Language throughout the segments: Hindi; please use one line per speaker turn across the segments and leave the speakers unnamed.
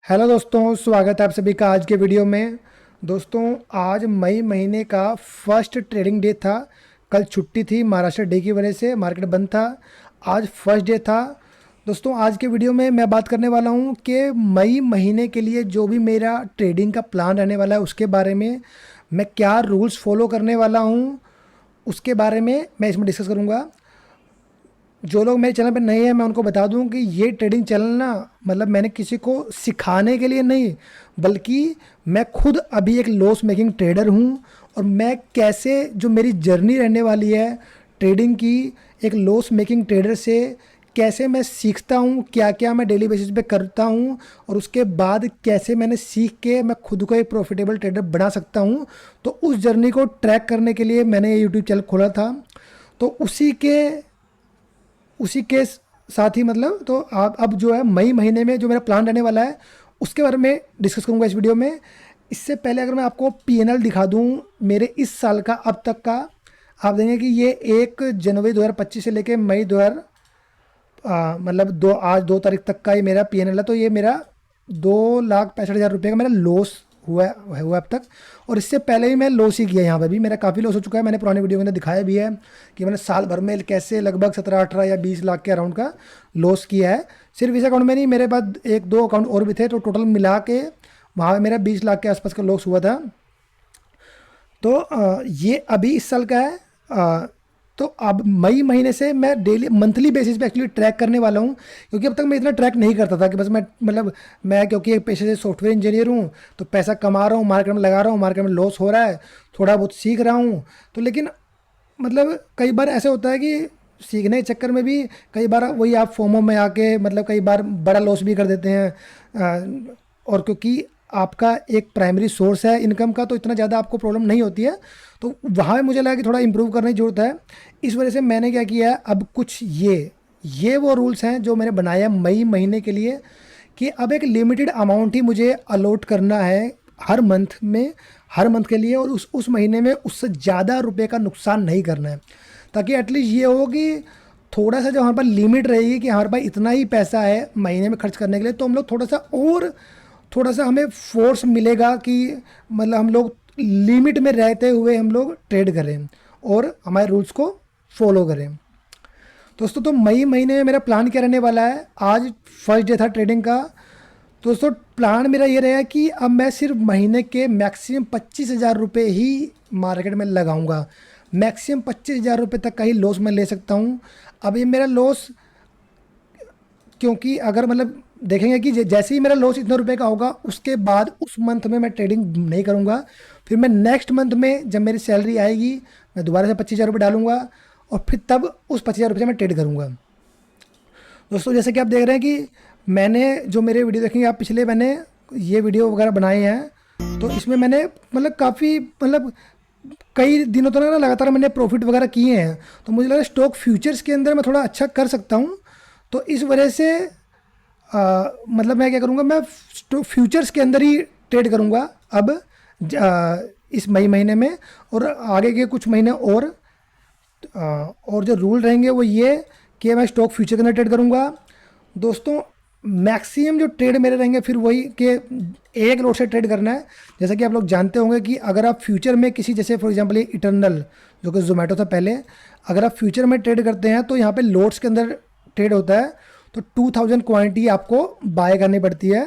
हेलो दोस्तों, स्वागत है आप सभी का आज के वीडियो में। दोस्तों, आज मई महीने का फर्स्ट ट्रेडिंग डे था। कल छुट्टी थी, महाराष्ट्र डे की वजह से मार्केट बंद था। आज फर्स्ट डे था। दोस्तों, आज के वीडियो में मैं बात करने वाला हूं कि मई महीने के लिए जो भी मेरा ट्रेडिंग का प्लान रहने वाला है उसके बारे में, मैं क्या रूल्स फॉलो करने वाला हूं उसके बारे में मैं इसमें डिस्कस करूंगा। जो लोग मेरे चैनल पे नए हैं, मैं उनको बता दूं कि ये ट्रेडिंग चैनल ना, मतलब मैंने किसी को सिखाने के लिए नहीं, बल्कि मैं खुद अभी एक लॉस मेकिंग ट्रेडर हूं। और मैं कैसे, जो मेरी जर्नी रहने वाली है ट्रेडिंग की, एक लॉस मेकिंग ट्रेडर से कैसे मैं सीखता हूँ, क्या क्या मैं डेली बेसिस पे करता हूँ, और उसके बाद कैसे मैंने सीख के मैं खुद को एक प्रॉफिटेबल ट्रेडर बना सकता हूँ। तो उस जर्नी को ट्रैक करने के लिए मैंने ये यूट्यूब चैनल खोला था। तो उसी के साथ ही, मतलब तो आप अब जो है मई महीने में जो मेरा प्लान रहने वाला है उसके बारे में डिस्कस करूंगा इस वीडियो में। इससे पहले अगर मैं आपको पीएनएल दिखा दूं मेरे इस साल का अब तक का, आप देखेंगे कि ये 1 जनवरी 2025 से लेके मई 2000 मतलब आज 2 तारीख तक का ये मेरा पीएनएल है। तो ये मेरा 2,65,000 रुपये का मेरा लॉस हुआ अब तक। और इससे पहले भी मैं लॉस ही किया, यहाँ पे भी मेरा काफ़ी लॉस हो चुका है। मैंने पुराने वीडियो के अंदर दिखाया भी है कि मैंने साल भर में कैसे लगभग 17-18 या 20 लाख के अराउंड का लॉस किया है। सिर्फ इस अकाउंट में नहीं, मेरे पास एक दो अकाउंट और भी थे, तो टोटल मिला के वहाँ मेरा 20 लाख के आसपास का लॉस हुआ था। तो ये अभी इस साल का है। तो अब मई महीने से मैं डेली मंथली बेसिस पे एक्चुअली ट्रैक करने वाला हूँ, क्योंकि अब तक मैं इतना ट्रैक नहीं करता था कि बस मैं, मतलब मैं क्योंकि एक पेशे से सॉफ्टवेयर इंजीनियर हूँ, तो पैसा कमा रहा हूँ, मार्केट में लगा रहा हूँ, मार्केट में लॉस हो रहा है, थोड़ा बहुत सीख रहा हूँ। तो लेकिन मतलब कई बार ऐसे होता है कि सीखने के चक्कर में भी कई बार वही आप फोमो में आके, मतलब कई बार बड़ा लॉस भी कर देते हैं। और क्योंकि आपका एक प्राइमरी सोर्स है इनकम का, तो इतना ज़्यादा आपको प्रॉब्लम नहीं होती है। तो वहाँ पे मुझे लगा कि थोड़ा इंप्रूव करने की ज़रूरत है। इस वजह से मैंने क्या किया है, अब कुछ ये वो रूल्स हैं जो मैंने बनाया मई महीने के लिए, कि अब एक लिमिटेड अमाउंट ही मुझे अलॉट करना है हर मंथ में, हर मंथ के लिए, और उस महीने में उससे ज़्यादा रुपए का नुकसान नहीं करना है। ताकि एटलीस्ट ये हो कि थोड़ा सा, जब हमारे पास लिमिट रहेगी कि हमारे पास इतना ही पैसा है महीने में खर्च करने के लिए, तो हम लोग थोड़ा सा हमें फोर्स मिलेगा कि मतलब हम लोग लिमिट में रहते हुए हम लोग ट्रेड करें और हमारे रूल्स को फॉलो करें। दोस्तों, तो मई महीने में मेरा प्लान क्या रहने वाला है, आज फर्स्ट डे था ट्रेडिंग का। दोस्तों, प्लान मेरा ये रहेगा कि अब मैं सिर्फ महीने के मैक्सिमम 25,000 रुपये ही मार्केट में लगाऊंगा। मैक्सिमम 25,000 रुपये तक का ही लॉस मैं ले सकता हूँ। अब ये मेरा लॉस, क्योंकि अगर मतलब देखेंगे कि जैसे ही मेरा लॉस इतने रुपए का होगा, उसके बाद उस मंथ में मैं ट्रेडिंग नहीं करूँगा। फिर मैं नेक्स्ट मंथ में जब मेरी सैलरी आएगी, मैं दोबारा से 25,000 रुपये डालूंगा, और फिर तब उस 25,000 रुपये से मैं ट्रेड करूँगा। दोस्तों, जैसे कि आप देख रहे हैं कि मैंने जो मेरे वीडियो देखेंगे आप, पिछले मैंने ये वीडियो वगैरह बनाए हैं, तो इसमें मैंने मतलब काफ़ी, मतलब कई दिनों तक ना लगातार मैंने प्रॉफिट वगैरह किए हैं। तो मुझे लगा स्टॉक फ्यूचर्स के अंदर मैं थोड़ा अच्छा कर सकता हूँ। तो इस वजह से मतलब मैं क्या करूँगा, मैं फ्यूचर्स के अंदर ही ट्रेड करूँगा अब, इस मई महीने में और आगे के कुछ महीने और जो रूल रहेंगे वो ये कि मैं स्टॉक फ्यूचर के अंदर ट्रेड करूँगा। दोस्तों, मैक्सिमम जो ट्रेड मेरे रहेंगे फिर वही कि एक लोट से ट्रेड करना है। जैसा कि आप लोग जानते होंगे कि अगर आप फ्यूचर में किसी, जैसे फॉर एग्जांपल ये इटर्नल जो कि जोमेटो था पहले, अगर आप फ्यूचर में ट्रेड करते हैं तो यहाँ पे लोट्स के अंदर ट्रेड होता है, तो 2000 क्वांटिटी आपको बाय करनी पड़ती है।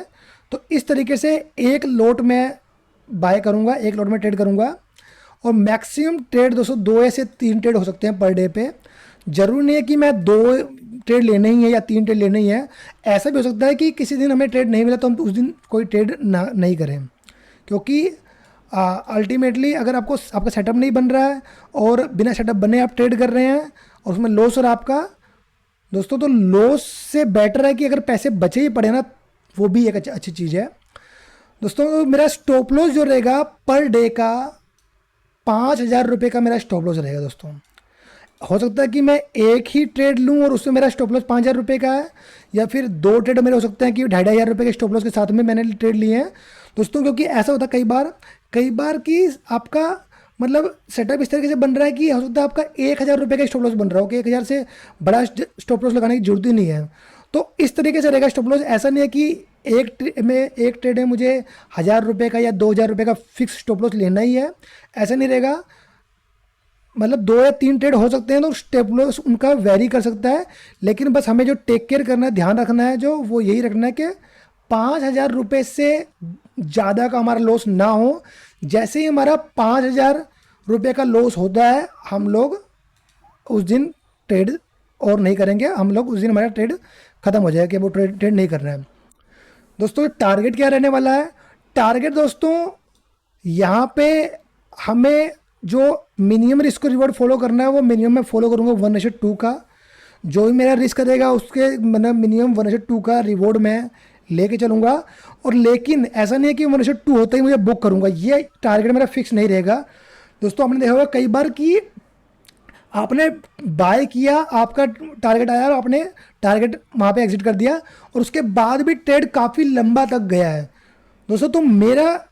तो इस तरीके से एक लोट में बाय करूँगा, एक लोट में ट्रेड करूँगा। और मैक्सिमम ट्रेड दोस्तों 2 से 3 ट्रेड हो सकते हैं पर डे पे। ज़रूरी नहीं है कि मैं 2 ट्रेड लेने ही है या 3 ट्रेड लेने ही है। ऐसा भी हो सकता है कि किसी दिन हमें ट्रेड नहीं मिला तो हम उस दिन कोई ट्रेड नहीं करें, क्योंकि अल्टीमेटली अगर आपका सेटअप नहीं बन रहा है और बिना सेटअप बने आप ट्रेड कर रहे हैं और उसमें लॉस हो रहा है आपका, दोस्तों, तो लॉस से बेटर है कि अगर पैसे बचे ही पड़े ना, वो भी एक अच्छी चीज़ है। दोस्तों, तो मेरा स्टॉप लॉस जो रहेगा पर डे का 5,000 रुपये का मेरा स्टॉप लॉस रहेगा। दोस्तों, हो सकता है कि मैं एक ही ट्रेड लूँ और उसमें मेरा स्टॉप लॉस 5,000 रुपये का है, या फिर 2 ट्रेड मेरे हो सकते हैं कि 2,500 रुपये के स्टॉप लॉस के साथ में मैंने ट्रेड लिए हैं। दोस्तों, क्योंकि ऐसा होता है कई बार कि आपका मतलब सेटअप इस तरीके से बन रहा है कि हो सकता है आपका 1,000 रुपये का स्टॉप लॉस बन रहा हो, कि 1,000 से बड़ा स्टॉप लॉस लगाने की जरूरत ही नहीं है। तो इस तरीके से रहेगा स्टॉप लॉस। ऐसा नहीं है कि एक ट्रेड में मुझे 1,000 रुपये का या 2,000 रुपये का फिक्स स्टॉप लॉस लेना ही है, ऐसा नहीं रहेगा। मतलब 2 या 3 ट्रेड हो सकते हैं तो स्टॉप लॉस उनका वेरी कर सकता है, लेकिन बस हमें जो टेक केयर करना है, ध्यान रखना है जो, वो यही रखना है कि 5,000 रुपये से ज़्यादा का हमारा लॉस ना हो। जैसे ही हमारा 5,000 रुपये का लॉस होता है, हम लोग उस दिन ट्रेड और नहीं करेंगे, हम लोग उस दिन हमारा ट्रेड ख़त्म हो जाएगा कि वो ट्रेड ट्रेड नहीं करना है। दोस्तों टारगेट क्या रहने वाला है? टारगेट दोस्तों यहाँ पे हमें जो मिनिमम रिस्क रिवॉर्ड फॉलो करना है, वो मिनिमम मैं फॉलो करूँगा 1:2 का। जो भी मेरा रिस्क रहेगा उसके मतलब मिनिमम 1:2 का रिवॉर्ड मैं लेके चलूँगा। और लेकिन ऐसा नहीं है कि 1:2 होते ही मुझे बुक करूँगा, ये टारगेट मेरा फिक्स नहीं रहेगा। दोस्तों आपने देखा होगा कई बार कि आपने बाय किया, आपका टारगेट आया और आपने टारगेट वहाँ पे एग्जिट कर दिया, और उसके बाद भी ट्रेड काफ़ी लंबा तक गया है। दोस्तों तो मेरा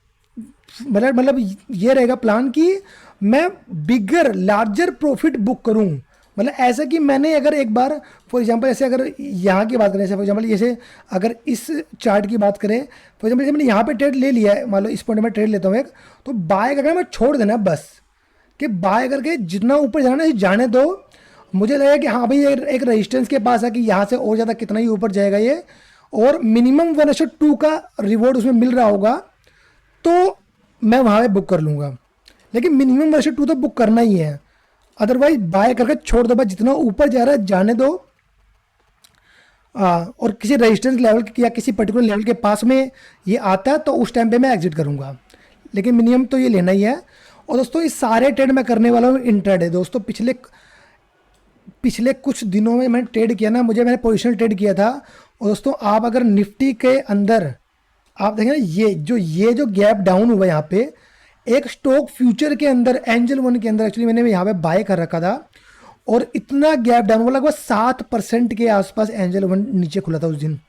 मतलब ये रहेगा प्लान कि मैं बिगर लार्जर प्रॉफिट बुक करूं। मतलब ऐसा कि मैंने अगर एक बार फॉर एग्जांपल ऐसे अगर यहाँ की बात करें, जैसे फॉर एग्जांपल जैसे अगर इस चार्ट की बात करें, फॉर एग्जांपल जैसे मैंने यहाँ पे ट्रेड ले लिया है, मान लो इस पॉइंट में ट्रेड लेता हूँ एक, तो बाय करके मैं छोड़ देना बस, कि बाय करके जितना ऊपर जाना है जाने दो। मुझे लगा कि हाँ भाई ये एक रेजिस्टेंस के पास है कि यहाँ से और ज़्यादा कितना ही ऊपर जाएगा ये, और मिनिमम 1:2 का रिवॉर्ड उसमें मिल रहा होगा, तो मैं वहाँ पे बुक कर लूँगा। लेकिन मिनिमम 1:2 तो बुक करना ही है, अदरवाइज बाय करके छोड़ दो, बस जितना ऊपर जा रहा है जाने दो। और किसी रेजिस्टेंस लेवल या किसी पर्टिकुलर लेवल के पास में ये आता है तो उस टाइम पे मैं एग्जिट करूँगा, लेकिन मिनिमम तो ये लेना ही है। और दोस्तों ये सारे ट्रेड मैं करने वाला हूँ इंट्राडे। दोस्तों पिछले कुछ दिनों में मैंने ट्रेड किया ना, मैंने पोजिशनल ट्रेड किया था। और दोस्तों आप अगर निफ्टी के अंदर आप देखें ना, ये जो गैप डाउन हुआ यहाँ पे, एक स्टॉक फ्यूचर के अंदर एंजल वन के अंदर एक्चुअली मैंने यहाँ पे बाय कर रखा था, और इतना गैप डाउन हुआ, लगभग 7% के आसपास एंजल वन नीचे खुला था उस दिन।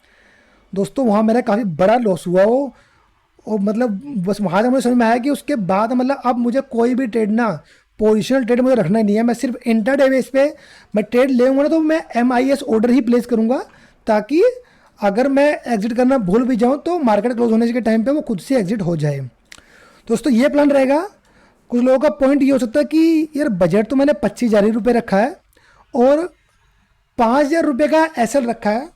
दोस्तों वहाँ मेरा काफ़ी बड़ा लॉस हुआ वो, और मतलब बस वहाँ से मुझे समझ में आया कि उसके बाद मतलब अब मुझे कोई भी ट्रेड ना, पोजिशनल ट्रेड मुझे रखना ही नहीं है। मैं सिर्फ इंट्राडे बेस पे मैं ट्रेड लेऊंगा ना, तो मैं MIS ऑर्डर ही प्लेस करूँगा, ताकि अगर मैं एग्जिट करना भूल भी जाऊँ तो मार्केट क्लोज होने के टाइम पे वो खुद से एग्जिट हो जाए। दोस्तों ये प्लान रहेगा। कुछ लोगों का पॉइंट ये हो सकता है कि यार बजट तो मैंने 25,000 रुपये रखा है और 5,000 रुपये का एसएल रखा है,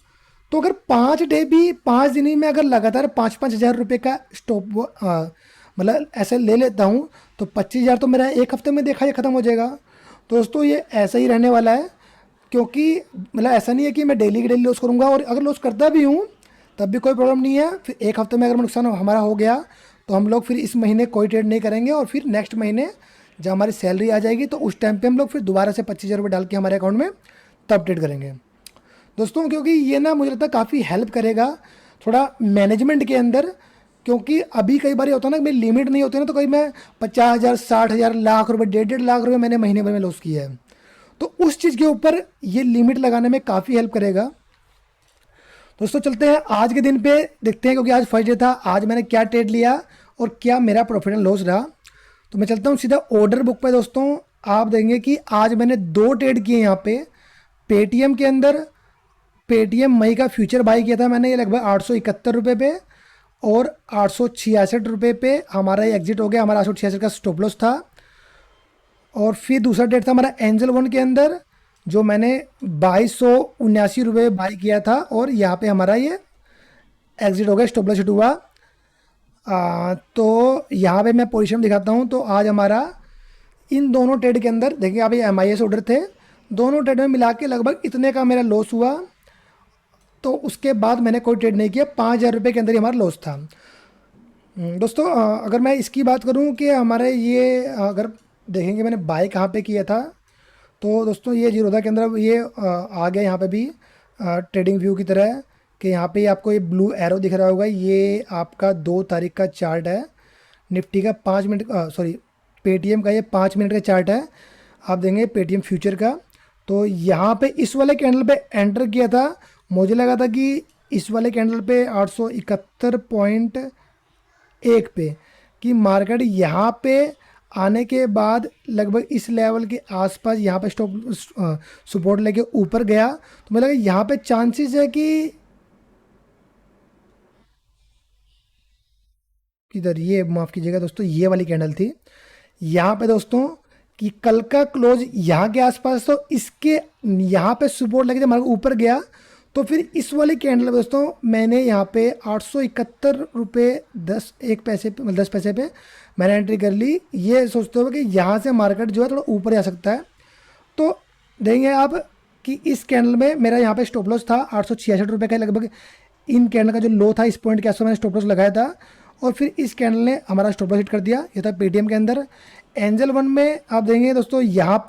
तो अगर 5 डे भी 5 दिन ही में अगर लगातार 5,000 रुपये का स्टॉप मतलब एसएल ले लेता हूँ, तो 25,000 तो मेरा एक हफ्ते में देखा ये ख़त्म हो जाएगा। तो दोस्तों ये ऐसा ही रहने वाला है, क्योंकि मतलब ऐसा नहीं है कि मैं डेली की डेली लॉस करूँगा, और अगर लॉस करता भी हूँ तब भी कोई प्रॉब्लम नहीं है। फिर एक हफ्ते में अगर नुकसान हमारा हो गया तो हम लोग फिर इस महीने कोई ट्रेड नहीं करेंगे, और फिर नेक्स्ट महीने जब हमारी सैलरी आ जाएगी तो उस टाइम पे हम लोग फिर दोबारा से 25,000 रुपये डाल के हमारे अकाउंट में तब ट्रेड करेंगे। दोस्तों क्योंकि ये ना मुझे लगता है काफ़ी हेल्प करेगा थोड़ा मैनेजमेंट के अंदर, क्योंकि अभी कई बार ये होता है ना, मेरी लिमिट नहीं होती ना, तो कहीं मैं 50,000 60,000 लाख रुपए 1.5 लाख रुपए मैंने महीने भर में लॉस किया है। तो उस चीज़ के ऊपर ये लिमिट लगाने में काफ़ी हेल्प करेगा। दोस्तों चलते हैं आज के दिन पे, देखते हैं, क्योंकि आज फर्स्ट डे था, आज मैंने क्या ट्रेड लिया और क्या मेरा प्रॉफिट एंड लॉस रहा। तो मैं चलता हूँ सीधा ऑर्डर बुक पे। दोस्तों आप देखेंगे कि आज मैंने 2 ट्रेड किए यहाँ पे पेटीएम के अंदर। पेटीएम मई का फ्यूचर बाई किया था मैंने, ये लगभग 871 रुपये पे, और 866 रुपये पे हमारा ये एग्जिट हो गया। हमारा 866 का स्टॉप लॉस था। और फिर दूसरा ट्रेड था हमारा एंजल वन के अंदर, जो मैंने 2,279 रुपये बाई किया था, और यहाँ पे हमारा ये एग्जिट हो गया, स्टॉप लॉस हिट हुआ। तो यहाँ पे मैं पोजीशन दिखाता हूँ। तो आज हमारा इन दोनों ट्रेड के अंदर देखिए, आप ये MIS ऑर्डर थे, दोनों ट्रेड में मिला के लगभग इतने का मेरा लॉस हुआ। तो उसके बाद मैंने कोई ट्रेड नहीं किया, 5,000 रुपये के अंदर ही हमारा लॉस था। दोस्तों अगर मैं इसकी बात करूं कि हमारे ये अगर देखेंगे मैंने बाय कहाँ पे किया था, तो दोस्तों ये जीरोधा के अंदर ये आ गया यहाँ पे भी ट्रेडिंग व्यू की तरह, कि यहाँ पे आपको ये ब्लू एरो दिख रहा होगा, ये आपका 2 तारीख का चार्ट है। निफ्टी का 5 मिनट सॉरी पेटीएम का ये 5 मिनट का चार्ट है। आप देंगे पेटीएम फ्यूचर का, तो यहाँ पे इस वाले कैंडल पे एंटर किया था। मुझे लगा था कि इस वाले कैंडल पे 871.1 पे कि मार्केट यहाँ पे आने के बाद लगभग इस लेवल के आसपास यहाँ पे स्टॉप सपोर्ट लेके ऊपर गया, तो मुझे लगा यहाँ पे चांसेस है कि किधर, ये माफ़ कीजिएगा दोस्तों, ये वाली कैंडल थी यहाँ पे दोस्तों, कि कल का क्लोज यहाँ के आसपास, तो इसके यहाँ पे सपोर्ट लगे जब हमारे ऊपर गया, तो फिर इस वाली कैंडल में दोस्तों मैंने यहाँ पे 871 रुपये 10 पैसे पे मैंने एंट्री कर ली। ये सोचते हो कि यहाँ से मार्केट जो है थोड़ा ऊपर जा सकता है, तो देखेंगे आप कि इस कैंडल में मेरा यहाँ पे स्टॉप लॉस था 866 रुपये का लगभग। इन कैंडल का जो लो था इस पॉइंट के आसपास मैंने स्टॉप लॉस लगाया था, और फिर इस कैंडल ने हमारा स्टॉप लॉस हिट कर दिया। ये था पेटीएम के अंदर। एंजल वन में आप देखेंगे दोस्तों, यहाँ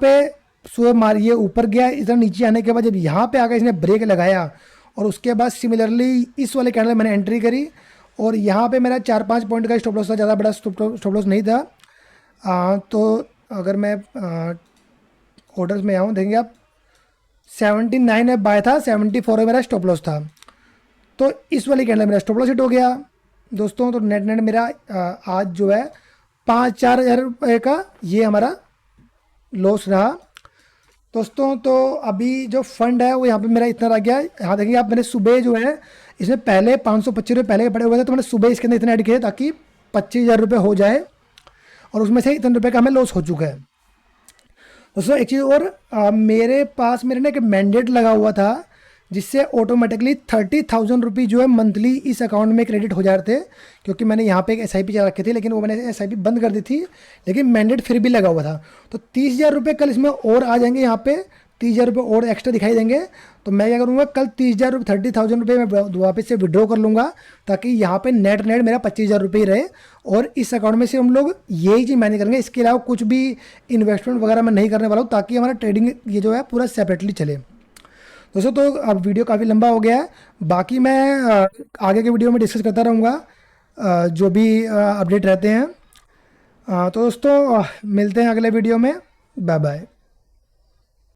पे सुबह मारिए ऊपर गया, इधर नीचे आने के बाद जब यहाँ पे आकर इसने ब्रेक लगाया, और उसके बाद सिमिलरली इस वाले कैंडल में मैंने एंट्री करी, और यहाँ पे मेरा 4-5 पॉइंट का स्टॉप लॉस था, ज़्यादा बड़ा स्टॉप लॉस नहीं था। तो अगर मैं ऑर्डर्स में आऊँ, देखेंगे आप 79 में बाय था, 74 में मेरा स्टॉप लॉस था। तो इस वाली कैंडल मेरा स्टॉप लॉस हिट हो गया दोस्तों। तो नेट मेरा आज जो है 5-4 हज़ार रुपये का ये हमारा लॉस रहा दोस्तों। तो अभी जो फंड है वो यहाँ पे मेरा इतना रह गया। यहाँ देखिए आप, मैंने सुबह जो है इसमें पहले 525 रुपये पहले पड़े हुए थे, तो मैंने सुबह इसके अंदर इतने ऐड किए ताकि 25,000 रुपये हो जाए, और उसमें से इतने रुपये का हमें लॉस हो चुका है दोस्तों। एक चीज़ और, मेरे पास मेरे ना एक मैंडेट लगा हुआ था जिससे ऑटोमेटिकली 30,000 रुपये जो है मंथली इस अकाउंट में क्रेडिट हो जाते थे, क्योंकि मैंने यहाँ पे एक SIP चला रखी थी, लेकिन वो मैंने SIP बंद कर दी थी, लेकिन मैंडेट फिर भी लगा हुआ था। तो 30,000 रुपये कल इसमें और आ जाएंगे, यहाँ पे 30,000 रुपये और एक्स्ट्रा दिखाई देंगे। तो मैं क्या करूँगा, कल 30,000 रुपये 30,000 रुपये मैं वापस से विड्रॉ कर लूँगा, ताकि यहाँ पे नेट मेरा 25,000 रुपये ही रहे, और इस अकाउंट में से हम लोग यही चीज़ मैनेज करेंगे। इसके अलावा कुछ भी इन्वेस्टमेंट वगैरह मैं नहीं करने वाला हूँ, ताकि हमारा ट्रेडिंग ये जो है पूरा सेपरेटली चले दोस्तों। तो अब वीडियो काफ़ी लंबा हो गया है, बाकी मैं आगे के वीडियो में डिस्कस करता रहूँगा जो भी अपडेट रहते हैं। तो दोस्तों मिलते हैं अगले वीडियो में। Bye bye.